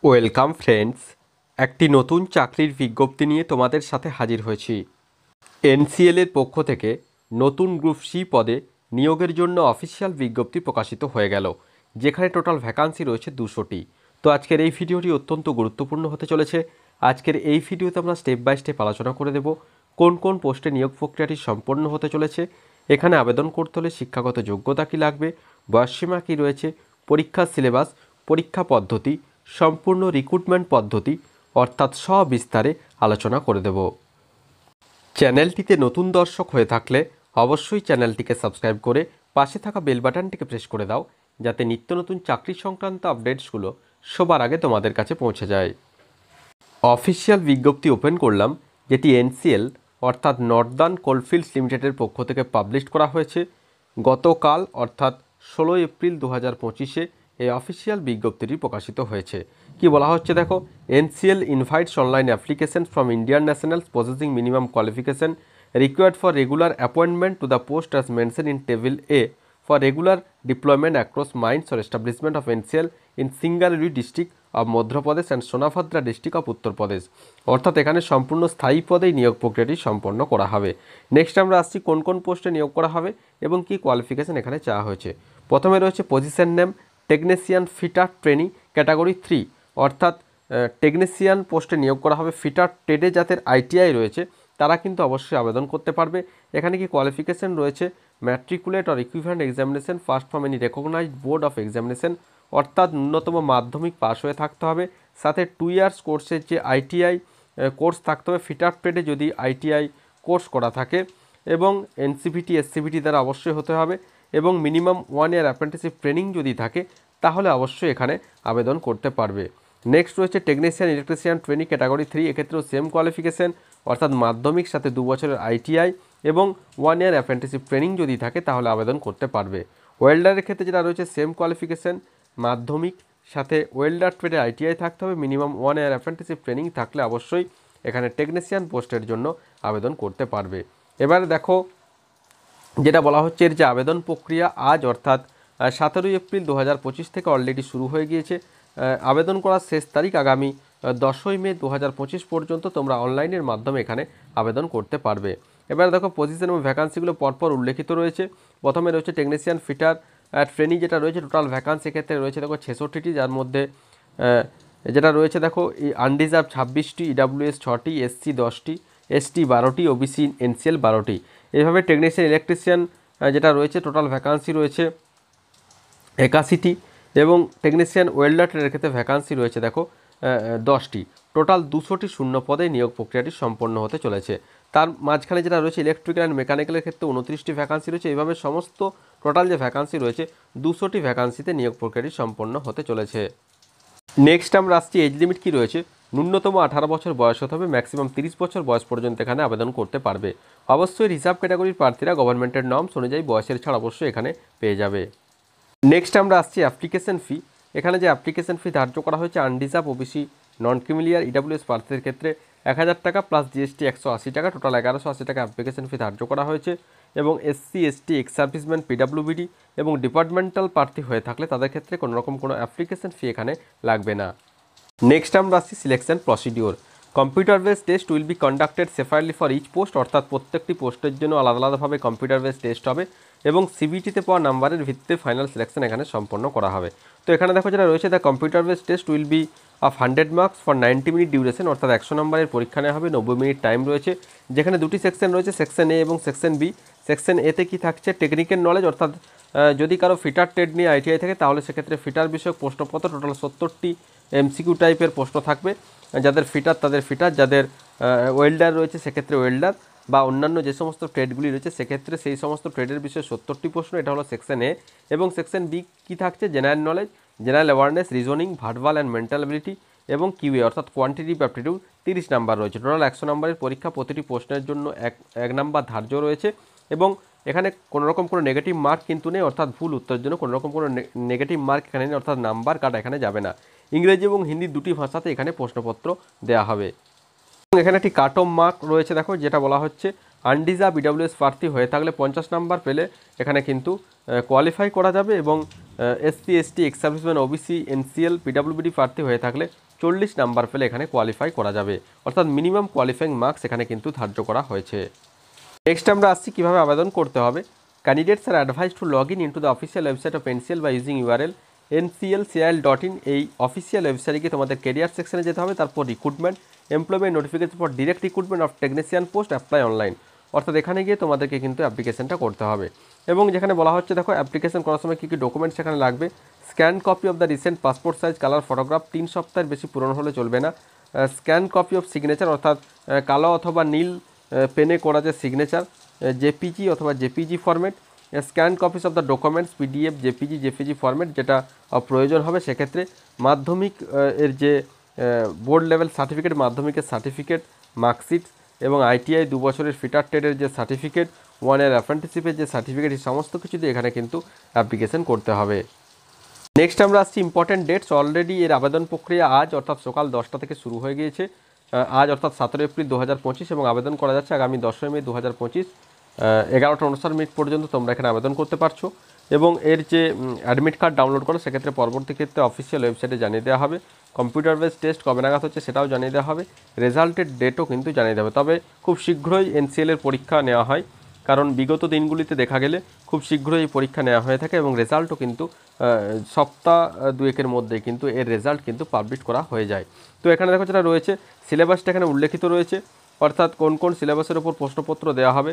Welcome friends, একটি নতুন চাকরির বিজ্ঞপ্তি নিয়ে তোমাদের সাথে হাজির হয়েছি। এনসিএলের পক্ষ থেকে নতুন গ্রুপ সি পদে নিয়োগের জন্য অফিসিয়াল বিজ্ঞপ্তি প্রকাশিত হয়ে গেল, যেখানে টোটাল ভ্যাকান্সি রয়েছে 200টি। তো আজকের এই ভিডিওটি অত্যন্ত গুরুত্বপূর্ণ হতে চলেছে। আজকের এই ভিডিওতে আমরা স্টেপ বাই স্টেপ আলোচনা করে দেব কোন কোন পোস্টে নিয়োগ প্রক্রিয়াটি সম্পন্ন হতে চলেছে, এখানে আবেদন করতে হলে শিক্ষাগত যোগ্যতা কী লাগবে, বয়সসীমা কী রয়েছে, পরীক্ষার সিলেবাস, পরীক্ষা পদ্ধতি, সম্পূর্ণ রিক্রুটমেন্ট পদ্ধতি অর্থাৎ সবিস্তারে আলোচনা করে দেব। চ্যানেলটিতে নতুন দর্শক হয়ে থাকলে অবশ্যই চ্যানেলটিকে সাবস্ক্রাইব করে পাশে থাকা বেল বাটনটিকে প্রেস করে দাও, যাতে নিত্য নতুন চাকরি সংক্রান্ত আপডেটসগুলো সবার আগে তোমাদের কাছে পৌঁছে যায়। অফিসিয়াল বিজ্ঞপ্তি ওপেন করলাম, যেটি এনসিএল অর্থাৎ নর্দার্ন কোলফিল্ডস লিমিটেডের পক্ষ থেকে পাবলিশ করা হয়েছে গতকাল অর্থাৎ 16 এপ্রিল 2025-এ এই অফিসিয়াল বিজ্ঞপ্তিটি প্রকাশিত হয়েছে। কি বলা হচ্ছে দেখো, NCL invites online application from Indian nationals possessing minimum qualification required for regular appointment to the post as mention in table A for regular deployment across mines or establishment of NCL in Singaluri district of Madhya Pradesh and Sonbhadra district of Uttar Pradesh. অর্থাৎ এখানে সম্পূর্ণ স্থায়ী পদেই নিয়োগ প্রক্রিয়াটি সম্পন্ন করা হবে। Next আমরা আসছি কোন কোন পোস্টে নিয়োগ করা হবে এবং কি কোয়ালিফিকেশন এখানে চাওয়া হয়েছে। প্রথমে রয়েছে position name technician fitter training category 3, অর্থাৎ টেকনিশিয়ান পোস্টে নিয়োগ করা হবে। ফিটার ট্রেডে যাদের আইটিআই রয়েছে তারা কিন্তু অবশ্যই আবেদন করতে পারবে। এখানে কি কোয়ালিফিকেশন রয়েছে, matriculate or equivalent examination first from any recognised board of examination, অর্থাৎ ন্যূনতম মাধ্যমিক পাস হয়ে থাকতে হবে। সাথে 2 ইয়ার্স কোর্সের যে আইটিআই কোর্স থাকতে হবে ফিটার ট্রেডে যদি আইটিআই কোর্স করা থাকে, এবং এনসিভিটি এসসিভিটি দ্বারা অবশ্যই হতে হবে, এবং মিনিমাম 1 ইয়ার অ্যাপ্রেন্টিসশিপ ট্রেনিং যদি থাকে তাহলে অবশ্যই এখানে আবেদন করতে পারবে। নেক্সট রয়েছে টেকনিশিয়ান ইলেকট্রিশিয়ান ট্রেনিং ক্যাটাগরি 3, এক্ষেত্রেও সেম কোয়ালিফিকেশন অর্থাৎ মাধ্যমিক সাথে 2 বছরের আইটিআই এবং 1 ইয়ার অ্যাপ্রেন্টিসশিপ ট্রেনিং যদি থাকে তাহলে আবেদন করতে পারবে। ওয়েল্ডারের ক্ষেত্রে যেটা রয়েছে সেম কোয়ালিফিকেশন, মাধ্যমিক সাথে ওয়েল্ডার ট্রেডে আইটিআই থাকতে হবে, মিনিমাম 1 ইয়ার অ্যাপ্রেন্টিসশিপ ট্রেনিং থাকলে অবশ্যই এখানে টেকনিশিয়ান পোস্টের জন্য আবেদন করতে পারবে। এবারে দেখো যেটা বলা হচ্ছে, এর যে আবেদন প্রক্রিয়া আজ অর্থাৎ 17 এপ্রিল 2025 থেকে অলরেডি শুরু হয়ে গিয়েছে। আবেদন করার শেষ তারিখ আগামী 10ই মে 2025 পর্যন্ত তোমরা অনলাইনের মাধ্যমে এখানে আবেদন করতে পারবে। এবার দেখো পজিশন এবং ভ্যাকান্সিগুলো পরপর উল্লেখিত রয়েছে। প্রথমে রয়েছে টেকনিশিয়ান ফিটার ট্রেনিং যেটা রয়েছে, টোটাল ভ্যাকান্সি ক্ষেত্রে রয়েছে দেখো 66টি, যার মধ্যে যেটা রয়েছে দেখো আনরিজার্ভ 26টি, ইডাব্লিউএস 6টি, এসসি 10টি, এসটি 12টি, ওবিসি এনসিএল 12টি। এইভাবে টেকনিশিয়ান ইলেকট্রিশিয়ান যেটা রয়েছে টোটাল ভ্যাকান্সি রয়েছে 81টি, এবং টেকনিশিয়ান ওয়েল্ডার ট্রেডের ক্ষেত্রে ভ্যাকান্সি রয়েছে দেখো 10টি। টোটাল 200টি শূন্য পদে নিয়োগ প্রক্রিয়াটি সম্পন্ন হতে চলেছে। তার মাঝখানে যেটা রয়েছে ইলেকট্রিক্যাল অ্যান্ড মেকানিক্যালের ক্ষেত্রে 29টি ভ্যাকান্সি রয়েছে। এইভাবে সমস্ত টোটাল যে ভ্যাকান্সি রয়েছে 200টি ভ্যাকান্সিতে নিয়োগ প্রক্রিয়াটি সম্পন্ন হতে চলেছে। নেক্সট আমরা আসছি এজ লিমিট কী রয়েছে। ন্যূনতম 18 বছর বয়স হতে হবে, ম্যাক্সিমাম 30 বছর বয়স পর্যন্ত এখানে আবেদন করতে পারবে। অবশ্যই রিজার্ভ ক্যাটাগরির প্রার্থীরা গভর্নমেন্টের নর্মস অনুযায়ী বয়সের ছাড় অবশ্যই এখানে পেয়ে যাবে। নেক্সট আমরা আসছি অ্যাপ্লিকেশন ফি। এখানে যে অ্যাপ্লিকেশন ফি ধার্য করা হয়েছে আনরিজার্ভ ওবিসি নন ক্রিমিলিয়ার ইডাব্লিউএস প্রার্থীদের ক্ষেত্রে 1000 টাকা প্লাস জিএসটি 180 টাকা, টোটাল 1180 টাকা অ্যাপ্লিকেশন ফি ধার্য করা হয়েছে। এবং এসসি এসটি এক্স সার্ভিসম্যান পিডাব্লিউবিডি এবং ডিপার্টমেন্টাল প্রার্থী হয়ে থাকলে তাদের ক্ষেত্রে কোনোরকম কোনো অ্যাপ্লিকেশন ফি এখানে লাগবে না। নেক্সট আমরা আসছি selection procedure. Computer base test will be conducted separately for each post, অর্থাৎ প্রত্যেকটি পোস্টের জন্য আলাদা আলাদাভাবে কম্পিউটার বেস টেস্ট হবে এবং সিবিটিতে পাওয়া নাম্বারের ভিত্তিতে ফাইনাল সিলেকশন এখানে সম্পন্ন করা হবে। তো এখানে দেখো যেটা রয়েছে, the computer base test will B of 100 marks for 90 minute duration, অর্থাৎ 100 নম্বরের পরীক্ষা নেওয়া হবে, 90 মিনিট টাইম রয়েছে। যেখানে দুটি সেকশন রয়েছে, সেকশন এ এবং সেকশন বি। সেকশন এতে কি থাকছে, টেকনিক্যাল নলেজ, অর্থাৎ যদি কারো ফিটার ট্রেড নিয়ে আইটিআই থাকে তাহলে সেক্ষেত্রে ফিটার বিষয়ক প্রশ্নপত্র টোটাল 70টি এমসিকিউ টাইপের প্রশ্ন থাকবে। যাদের ফিটার তাদের ফিটার, যাদের ওয়েল্ডার রয়েছে সেক্ষেত্রে ওয়েল্ডার বা অন্যান্য যে সমস্ত ট্রেডগুলি রয়েছে সেক্ষেত্রে সেই সমস্ত ট্রেডের বিষয়ে 70টি প্রশ্ন। এটা হলো সেকশন এ। এবং সেকশন বি কী থাকছে, general knowledge, general awareness, reasoning, verbal and mental ability এবং কিউএ অর্থাৎ কোয়ান্টিটিভ অ্যাপটিটিউড 30 নাম্বার রয়েছে। টোটাল 100 নম্বরের পরীক্ষা, প্রতিটি প্রশ্নের জন্য এক নাম্বার ধার্য রয়েছে। এবং এখানে কোনোরকম কোনো নেগেটিভ মার্ক কিন্তু নেই, অর্থাৎ ভুল উত্তরের জন্য কোনোরকম কোনো নেগেটিভ মার্ক এখানে নেই, অর্থাৎ নাম্বার কাটা এখানে যাবে না। ইংরেজি এবং হিন্দি দুটি ভাষাতে এখানে প্রশ্নপত্র দেওয়া হবে। এখানে একটি কাট অফ মার্ক রয়েছে দেখো, যেটা বলা হচ্ছে আনরিজার্ভ ইডাব্লিউএস প্রার্থী হয়ে থাকলে 50 নাম্বার পেলে এখানে কিন্তু কোয়ালিফাই করা যাবে, এবং SC ST ex serviceman OBC NCL পিডাব্লিউবিডি প্রার্থী হয়ে থাকলে 40 নাম্বার পেলে এখানে কোয়ালিফাই করা যাবে, অর্থাৎ মিনিমাম কোয়ালিফাইং মার্কস এখানে কিন্তু ধার্য করা হয়েছে। নেক্সট আমরা আসছি কীভাবে আবেদন করতে হবে। Candidates are advise to log in into the official website of NCL by using URL nclcil.in। এই অফিসিয়াল ওয়েবসাইটে গিয়ে তোমাদের কেরিয়ার সেকশনে যেতে হবে, তারপর recruitment, employment notification for direct recruitment of technician post apply online, অর্থাৎ এখানে গিয়ে তোমাদেরকে কিন্তু অ্যাপ্লিকেশনটা করতে হবে। এবং যেখানে বলা হচ্ছে দেখো অ্যাপ্লিকেশন করার সময় কী কী ডকুমেন্টস সেখানে লাগবে। Scan copy of the recent passport size colour photograph, 3 সপ্তাহের বেশি পুরনো হলে চলবে না। স্ক্যান কপি অফ সিগনেচার, অর্থাৎ কালো অথবা নীল পেনে করা যে সিগনেচার, জেপিজি অথবা JPG format. Scan copies of the documents PDF, JPG format, যেটা প্রয়োজন হবে সেক্ষেত্রে। মাধ্যমিক এর যে বোর্ড লেভেল সার্টিফিকেট, মাধ্যমিকের সার্টিফিকেট, মার্কশিট এবং আইটিআই 2 বছরের ফিটার ট্রেডের যে সার্টিফিকেট, 1 ইয়ার অ্যাপ্রেন্টিসশিপের যে সার্টিফিকেট, এই সমস্ত কিছু দিয়ে এখানে কিন্তু অ্যাপ্লিকেশন করতে হবে। নেক্সট আমরা আসছি ইম্পর্ট্যান্ট ডেটস। অলরেডি এর আবেদন প্রক্রিয়া আজ অর্থাৎ সকাল 10টা থেকে শুরু হয়ে গিয়েছে। আজ অর্থাৎ 17 এপ্রিল 2025 এবং আবেদন করা যাচ্ছে আগামী 10 মে 2025 11:59 পর্যন্ত তোমরা এখানে আবেদন করতে পারছো। এবং এর যে অ্যাডমিট কার্ড ডাউনলোড করো সেক্ষেত্রে পরবর্তী ক্ষেত্রে অফিসিয়াল ওয়েবসাইটে জানিয়ে দেওয়া হবে। কম্পিউটার বেস টেস্ট কবে নাগাদ হচ্ছে সেটাও জানিয়ে দেওয়া হবে। রেজাল্টের ডেটও কিন্তু জানিয়ে দেওয়া হবে। তবে খুব শীঘ্রই এনসিএলের পরীক্ষা নেওয়া হয়, কারণ বিগত দিনগুলিতে দেখা গেলে খুব শীঘ্রই এই পরীক্ষা নেওয়া হয়ে থাকে এবং রেজাল্টও কিন্তু সপ্তাহ 2-1-এর মধ্যেই কিন্তু এর রেজাল্ট কিন্তু পাবলিশ করা হয়ে যায়। তো এখানে দেখো যেটা রয়েছে সিলেবাসটা এখানে উল্লেখিত রয়েছে, অর্থাৎ কোন কোন সিলেবাসের ওপর প্রশ্নপত্র দেওয়া হবে,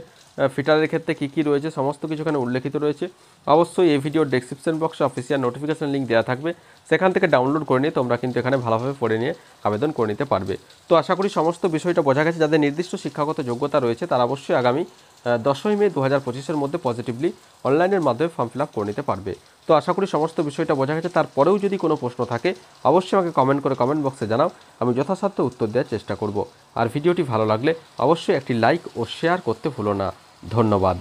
ফিটারের ক্ষেত্রে কী কী রয়েছে সমস্ত কিছু এখানে উল্লেখিত রয়েছে। অবশ্যই এই ভিডিওর ডেসক্রিপশন বক্সে অফিসিয়াল নোটিফিকেশন লিঙ্ক দেওয়া থাকবে, সেখান থেকে ডাউনলোড করে নিয়ে তোমরা কিন্তু এখানে ভালোভাবে পড়ে নিয়ে আবেদন করে নিতে পারবে। তো আশা করি সমস্ত বিষয়টা বোঝা গেছে। যাদের নির্দিষ্ট শিক্ষাগত যোগ্যতা রয়েছে তারা অবশ্যই আগামী 10 মে 2025-এর মধ্যে পজিটিভলি অনলাইনের মাধ্যমে ফর্ম ফিল আপ করে নিতে পারবে। তো আশা করি সমস্ত বিষয়টা বোঝা গেছে। তারপরেও যদি কোনো প্রশ্ন থাকে অবশ্যই আমাকে কমেন্ট করে কমেন্ট বক্সে জানাও, আমি যথাসাধ্য উত্তর দেওয়ার চেষ্টা করব। আর ভিডিওটি ভালো লাগলে অবশ্যই একটি লাইক ও শেয়ার করতে ভুলো না। ধন্যবাদ।